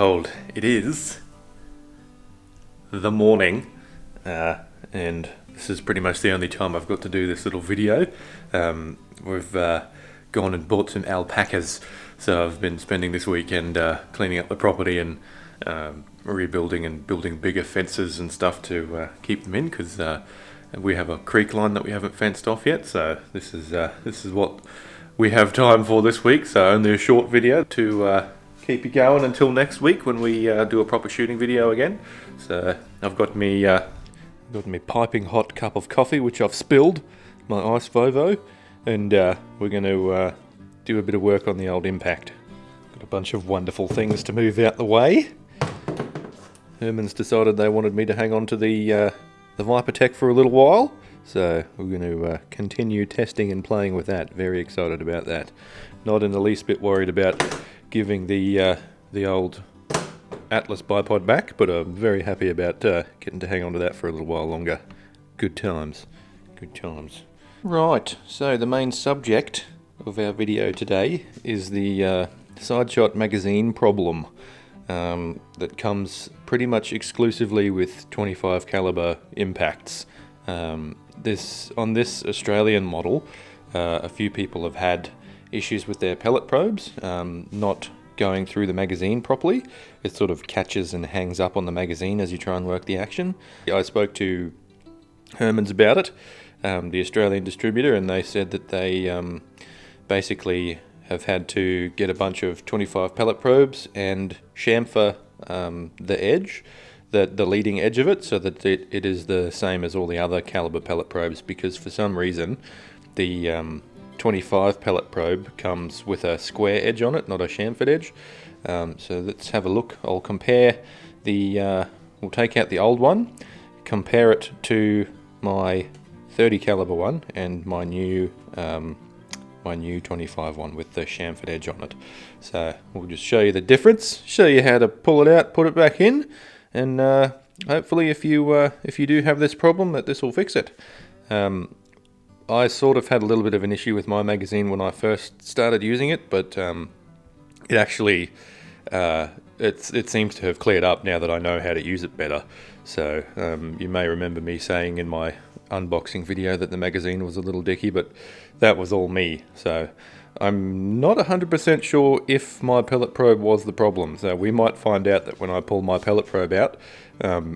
cold. It is the morning, and this is pretty much the only time I've got to do this little video. We've gone and bought some alpacas, so I've been spending this weekend cleaning up the property and rebuilding and building bigger fences and stuff to keep them in, because we have a creek line that we haven't fenced off yet. So this is what we have time for this week. So only a short video to keep you going until next week when we do a proper shooting video again. So I've got me piping hot cup of coffee, which I've spilled, my ice Vovo, and we're going to do a bit of work on the old impact. Got a bunch of wonderful things to move out the way. Herman's decided they wanted me to hang on to the Viper Tech for a little while, so we're going to continue testing and playing with that. Very excited about that. Not in the least bit worried about giving the old Atlas bipod back, but I'm very happy about getting to hang on to that for a little while longer. Good times. Good times. Right, so the main subject of our video today is the side shot magazine problem that comes pretty much exclusively with 25 caliber impacts. On this Australian model, a few people have had issues with their pellet probes not going through the magazine properly. It sort of catches and hangs up on the magazine as you try and work the action. I spoke to Herman's about it, the Australian distributor, and they said that they basically have had to get a bunch of 25 pellet probes and chamfer the edge, the leading edge of it, so that it is the same as all the other Calibre pellet probes, because for some reason the 25 pellet probe comes with a square edge on it, not a chamfered edge. So let's have a look. I'll compare we'll take out the old one, compare it to my 30 caliber one and my new 25 one with the chamfered edge on it. So we'll just show you the difference, show you how to pull it out, put it back in, and hopefully if you do have this problem, that this will fix it. I sort of had a little bit of an issue with my magazine when I first started using it, but it actually it seems to have cleared up now that I know how to use it better. So you may remember me saying in my unboxing video that the magazine was a little dicky, but that was all me. So I'm not 100% sure if my pellet probe was the problem. So we might find out that when I pull my pellet probe out,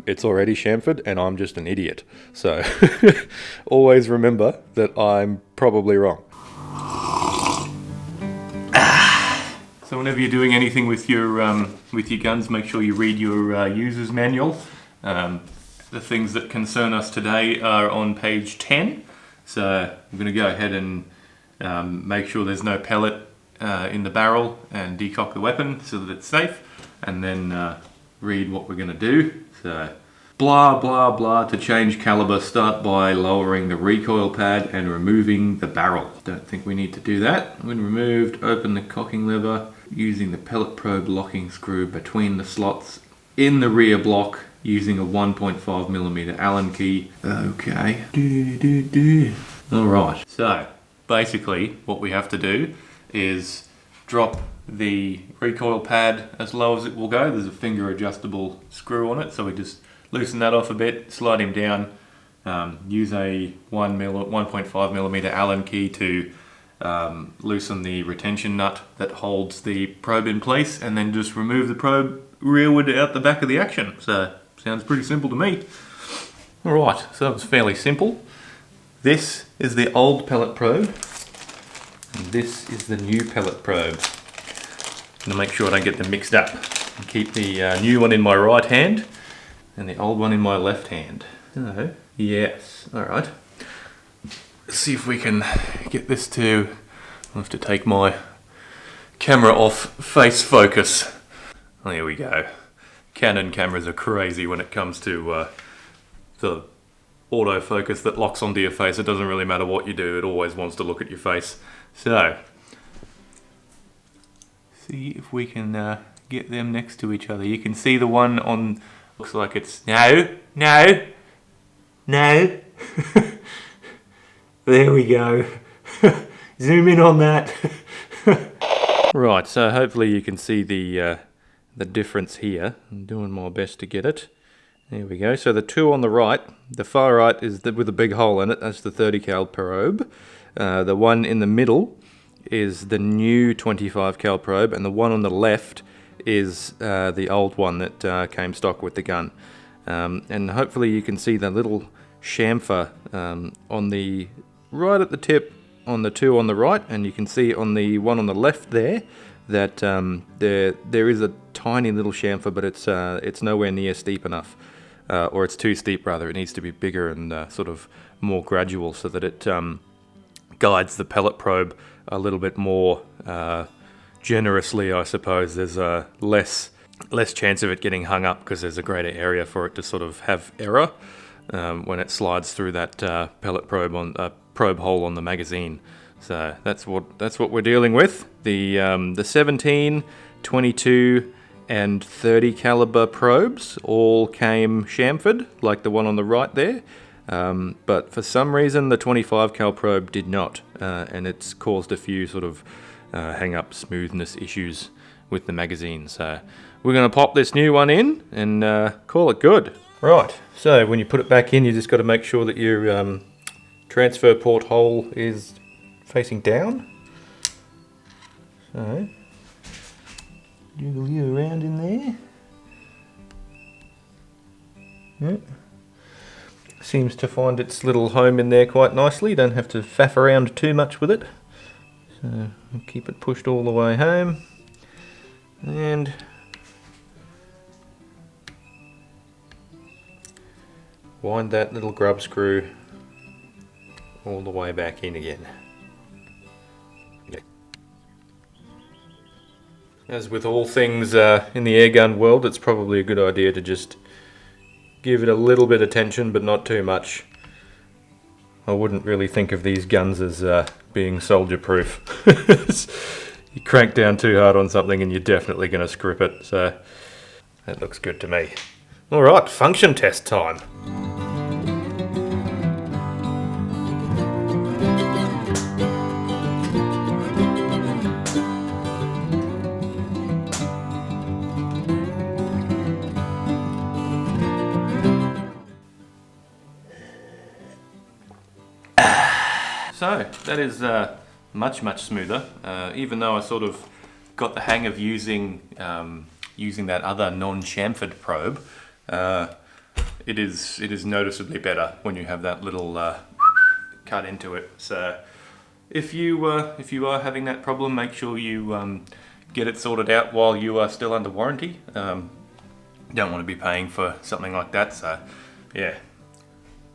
it's already chamfered and I'm just an idiot. So always remember that I'm probably wrong. So whenever you're doing anything with your guns, make sure you read your user's manual. The things that concern us today are on page 10. So I'm going to go ahead and make sure there's no pellet in the barrel and decock the weapon so that it's safe, and then read what we're going to do. So, blah blah blah, to change caliber, start by lowering the recoil pad and removing the barrel. Don't think we need to do that. When removed, open the cocking lever using the pellet probe locking screw between the slots in the rear block using a 1.5mm Allen key. Okay. Alright, so basically what we have to do is drop the recoil pad as low as it will go. There's a finger adjustable screw on it, so we just loosen that off a bit, slide him down, use a 1.5mm Allen key to loosen the retention nut that holds the probe in place, and then just remove the probe rearward out the back of the action. So sounds pretty simple to me. Alright, so that was fairly simple. This is the old pellet probe, and this is the new pellet probe. I'm going to make sure I don't get them mixed up. And keep the new one in my right hand and the old one in my left hand. So, yes, alright. Let's see if we can get this to... I'll have to take my camera off face focus. There we go. Canon cameras are crazy when it comes to the autofocus that locks onto your face. It doesn't really matter what you do, it always wants to look at your face. So, see if we can get them next to each other. You can see the one on, looks like it's, no. There we go. Zoom in on that. Right, so hopefully you can see the the difference here. I'm doing my best to get it. There we go. So the two on the right, the far right is with a big hole in it. That's the 30 cal probe. The one in the middle is the new 25 cal probe, and the one on the left is the old one that came stock with the gun. And hopefully you can see the little chamfer on the right at the tip on the two on the right, and you can see on the one on the left there that there is a tiny little chamfer, but it's nowhere near steep enough, or it's too steep rather. It needs to be bigger and sort of more gradual so that it guides the pellet probe a little bit more generously, I suppose. There's less chance of it getting hung up because there's a greater area for it to sort of have error when it slides through that pellet probe on probe hole on the magazine. So that's what we're dealing with. The 17, 22, and 30 caliber probes all came chamfered, like the one on the right there. But for some reason the 25 cal probe did not, and it's caused a few sort of hang-up smoothness issues with the magazine. So we're going to pop this new one in and call it good. Right, so when you put it back in, you just got to make sure that your transfer port hole is facing down. So jiggle you around in there. Yep. Seems to find its little home in there quite nicely. You don't have to faff around too much with it. So keep it pushed all the way home. And wind that little grub screw all the way back in again. As with all things in the airgun world, it's probably a good idea to just give it a little bit of tension, but not too much. I wouldn't really think of these guns as being soldier proof. You crank down too hard on something and you're definitely going to scrip it, so that looks good to me. Alright, function test time. So that is much smoother, even though I sort of got the hang of using that other non-chamfered probe. It is noticeably better when you have that little cut into it. So if you are having that problem, make sure you get it sorted out while you are still under warranty. Don't want to be paying for something like that. So yeah.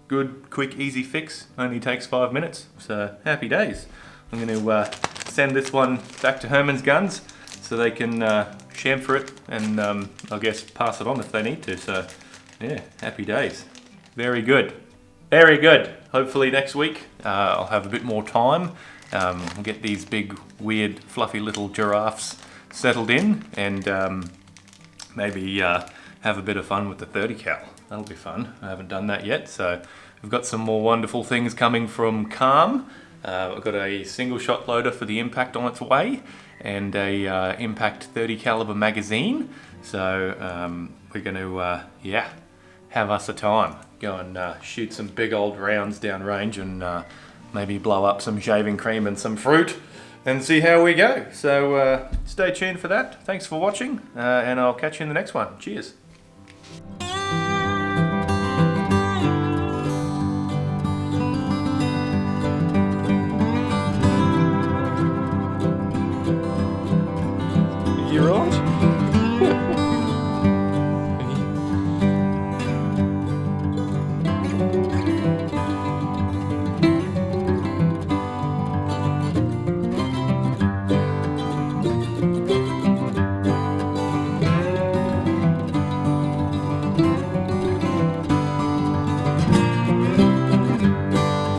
Good, quick, easy fix. Only takes 5 minutes, so happy days. I'm going to send this one back to Herman's Guns so they can chamfer it and I guess pass it on if they need to. So yeah, happy days. Very good. Very good. Hopefully next week I'll have a bit more time. We'll get these big, weird, fluffy little giraffes settled in and maybe have a bit of fun with the 30 cal. That'll be fun. I haven't done that yet, so we've got some more wonderful things coming from CALM. I've got a single shot loader for the Impact on its way, and a Impact 30 caliber magazine. So we're going to, yeah, have us a time. Go and shoot some big old rounds downrange and maybe blow up some shaving cream and some fruit and see how we go. So stay tuned for that. Thanks for watching, and I'll catch you in the next one. Cheers.